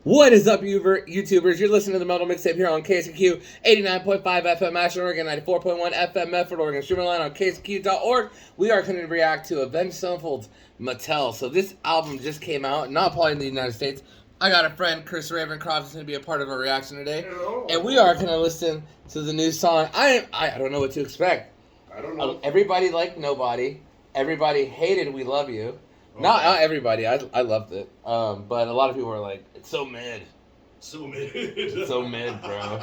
What is up, YouTubers? You're listening to the Metal Mixtape here on KSQ 89.5 FM Ashland, Oregon, 94.1 FM Medford, Oregon. Streaming line on kskqdjramo. We are going to react to Avenged Sevenfold's Mattel. So this album just came out, not probably in the United States. I got a friend, Chris Ravencroft, is going to be a part of our reaction today. Hello. And we are going to listen to the new song. I don't know what to expect. I don't know. Everybody liked Nobody. Everybody hated We Love You. Not everybody. I loved it. But a lot of people were like, it's so mid. So mid. It's so mid, bro.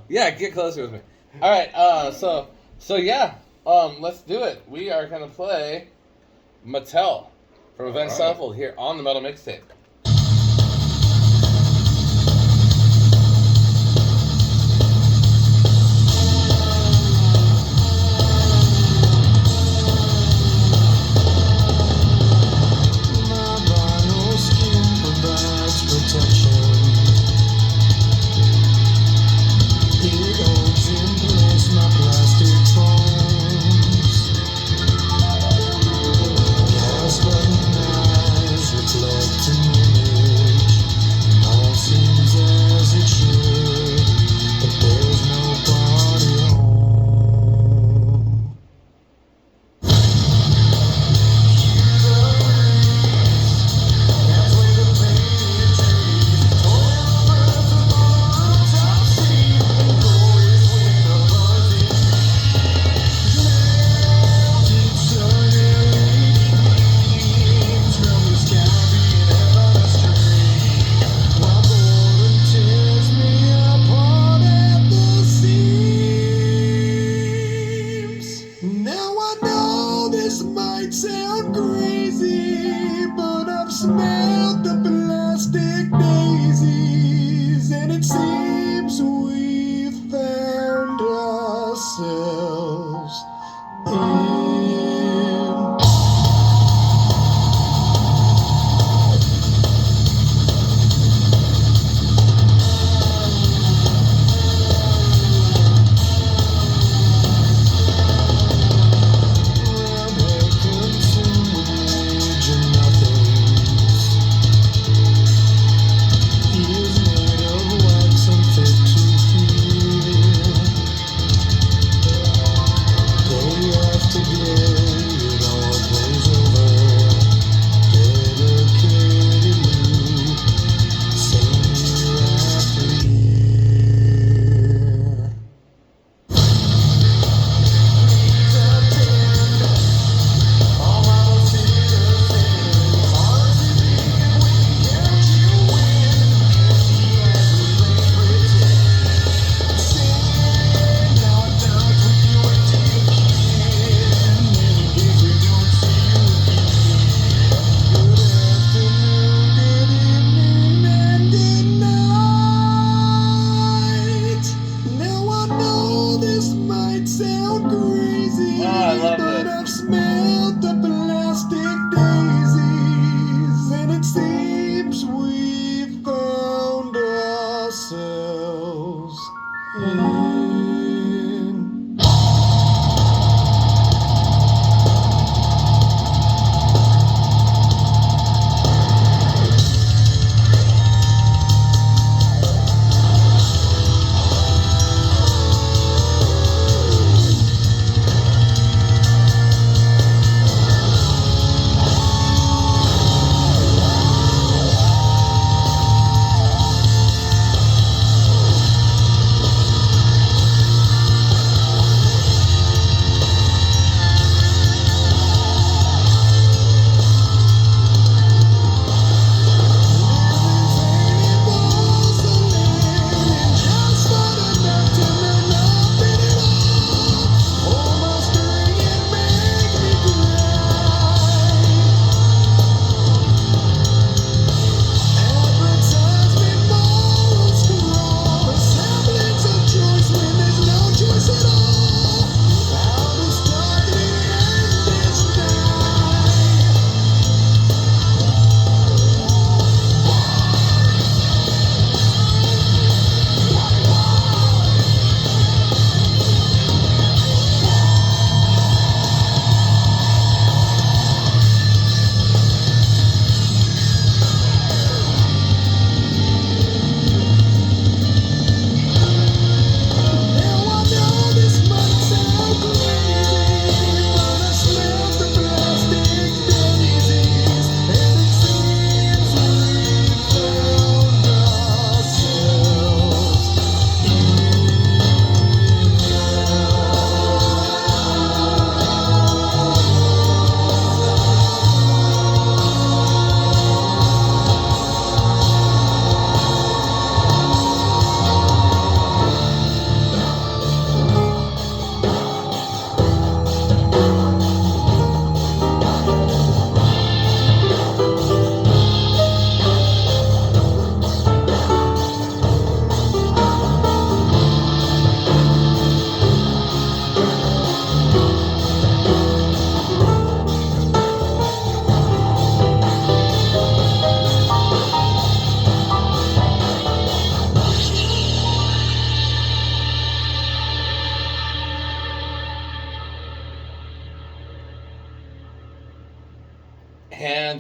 Yeah, get closer with me. All right. So yeah. Let's do it. We are gonna play Mattel from Avenged Sevenfold here on the Metal Mixtape. Sound crazy, but I've smelled the plastic daisies, and it seems we found ourselves in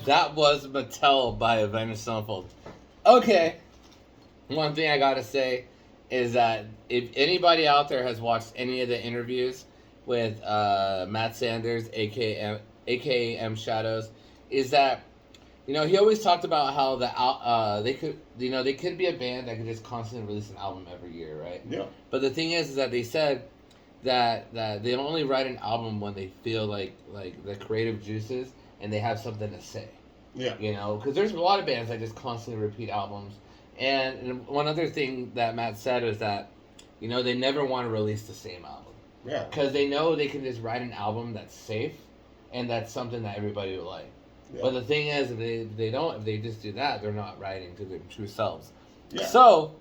That was Mattel by Avenged Sevenfold. Okay. One thing I gotta say is that if anybody out there has watched any of the interviews with Matt Sanders, aka M Shadows, is that he always talked about how they could be a band that could just constantly release an album every year, right? Yeah. But the thing is that they said that they only write an album when they feel like the creative juices and they have something to say. Yeah. Because there's a lot of bands that just constantly repeat albums. And one other thing that Matt said was that, they never want to release the same album. Yeah. Because they know they can just write an album that's safe and that's something that everybody will like. Yeah. But the thing is, if they just do that, they're not writing to their true selves. Yeah. So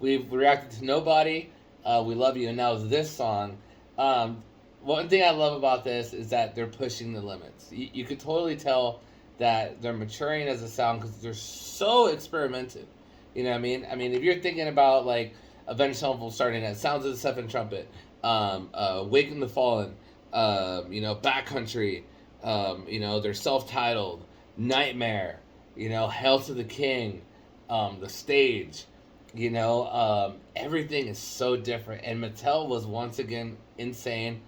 we've reacted to Nobody, We Love You, and now this song. One thing I love about this is that they're pushing the limits. You could totally tell that they're maturing as a sound because they're so experimental. You know what I mean? I mean, if you're thinking about like Avenged Sevenfold starting at Sounds of the Seventh Trumpet, Waking the Fallen, Backcountry, they're self-titled, Nightmare, Hail to the King, The Stage, everything is so different. And Mattel was once again insane.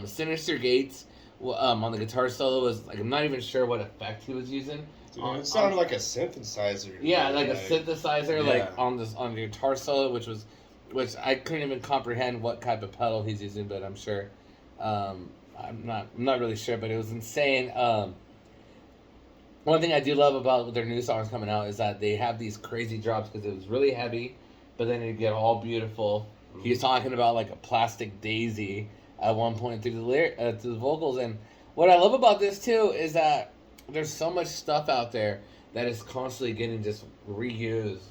Sinister Gates on the guitar solo was like, I'm not even sure what effect he was using. Dude, it sounded like a synthesizer. Yeah, like a synthesizer, yeah. like on the guitar solo, which I couldn't even comprehend what type of pedal he's using, but I'm sure. I'm not really sure, but it was insane. One thing I do love about their new songs coming out is that they have these crazy drops because it was really heavy, but then it get all beautiful. Mm-hmm. He's talking about like a plastic daisy at one point through the vocals, and what I love about this too is that there's so much stuff out there that is constantly getting just reused,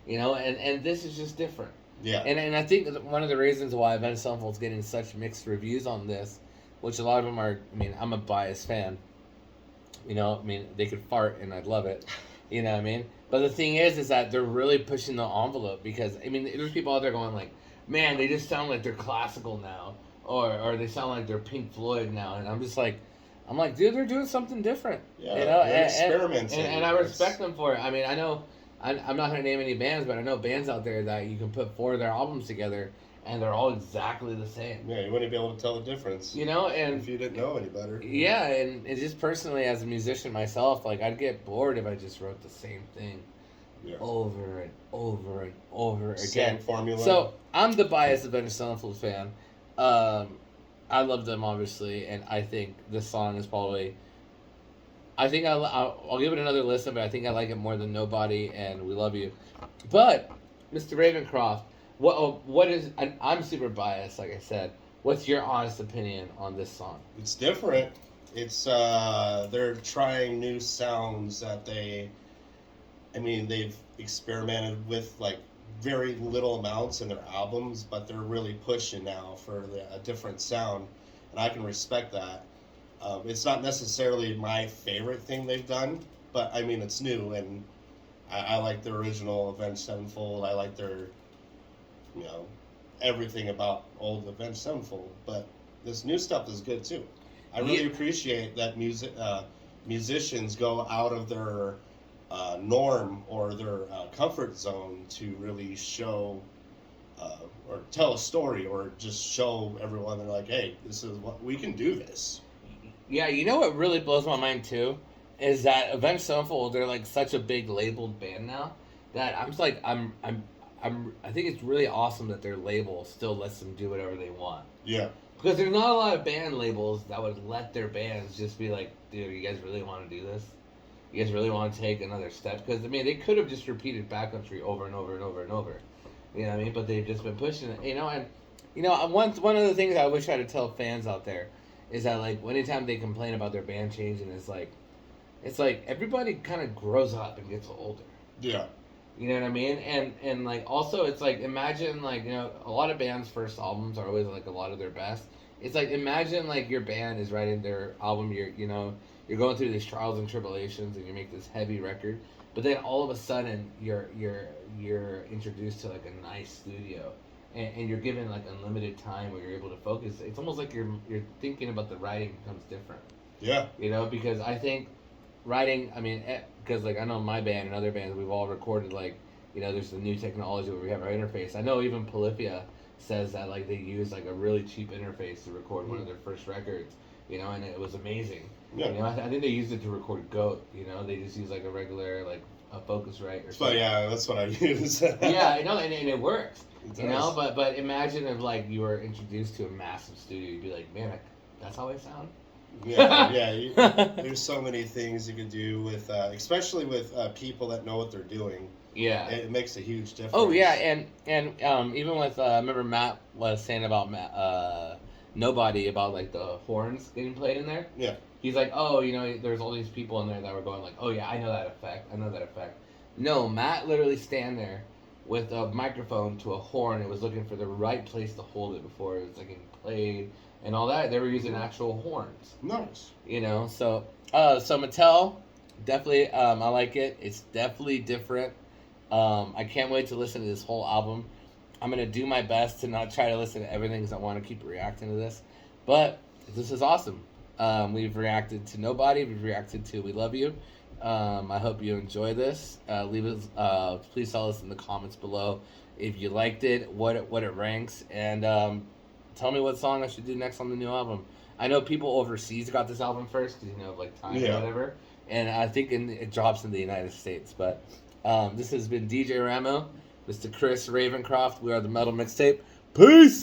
and this is just different. Yeah. And I think one of the reasons why Avenged Sevenfold's getting such mixed reviews on this, which a lot of them are, I'm a biased fan. They could fart and I'd love it. You know what I mean? But the thing is that they're really pushing the envelope because, there's people out there going like, man, they just sound like they're classical now. Or they sound like they're Pink Floyd now. And I'm like, dude, they're doing something different. Yeah, they're experimenting. And I respect them for it. I know, I'm not going to name any bands, but I know bands out there that you can put 4 of their albums together and they're all exactly the same. Yeah, you wouldn't be able to tell the difference. And if you didn't know any better. Yeah, and just personally as a musician myself, like I'd get bored if I just wrote the same thing over and over and over again. Same formula. So I'm the biased Avenged Sevenfold fan. I love them obviously, and I think this song is probably. I think I'll give it another listen, but I think I like it more than Nobody and We Love You. But Mr. Ravencroft, what is? I'm super biased, like I said. What's your honest opinion on this song? It's different. It's they're trying new sounds that they've experimented with like very little amounts in their albums, but they're really pushing now for a different sound, and I can respect that. It's not necessarily my favorite thing they've done, but it's new, and I like the original Avenged Sevenfold. I like their, everything about old Avenged Sevenfold, but this new stuff is good too. I really appreciate that musicians go out of their norm or their comfort zone to really show or tell a story or just show everyone they're like, hey, this is what we can do this. Yeah, what really blows my mind too is that Avenged Sevenfold, they're like such a big labeled band now that I'm just like I think it's really awesome that their label still lets them do whatever they want. Yeah. Because there's not a lot of band labels that would let their bands just be like, dude, you guys really want to do this? You guys really want to take another step? Because, they could have just repeated Backcountry over and over and over and over. You know what I mean? But they've just been pushing it. One of the things I wish I had to tell fans out there is that, like, anytime they complain about their band changing, it's like everybody kind of grows up and gets older. Yeah. You know what I mean? And like, also, it's like, imagine, like, a lot of bands' first albums are always, like, a lot of their best. It's like, imagine, like, your band is writing their album, you're going through these trials and tribulations, and you make this heavy record, but then all of a sudden, you're introduced to, like, a nice studio, and you're given, like, unlimited time where you're able to focus. It's almost like you're thinking about the writing becomes different. Yeah. You know, because I think writing, I mean, because like I know my band and other bands, we've all recorded like, you know, there's the new technology where we have our interface. I know even Polyphia says that like they use like a really cheap interface to record one of their first records, you know, and it was amazing. Yeah. You know, I think they used it to record Goat. You know, they just use like a regular like a Focusrite or something. But yeah, that's what I use. Yeah, I know, and it works. It You know, does. but imagine if like you were introduced to a massive studio, you'd be like, man, that's how I sound. There's so many things you could do with, especially with people that know what they're doing. Yeah. It makes a huge difference. Oh yeah, and even with I remember Matt was saying about Nobody about like the horns getting played in there. Yeah. He's like, oh, you know, there's all these people in there that were going like, oh yeah, I know that effect. I know that effect. No, Matt literally stand there with a microphone to a horn and was looking for the right place to hold it before it was like getting played and all that. They were using actual horns. Nice. You know, so Mattel, definitely, I like it. It's definitely different. I can't wait to listen to this whole album. I'm gonna do my best to not try to listen to everything because I want to keep reacting to this. But this is awesome. We've reacted to Nobody. We've reacted to We Love You. I hope you enjoy this. Please tell us in the comments below if you liked it, what it ranks, and tell me what song I should do next on the new album. I know people overseas got this album first because you know like time or whatever, and I think it drops in the United States. But this has been DJ Ramo, Mr. Chris Ravencroft. We are the Metal Mixtape. Peace.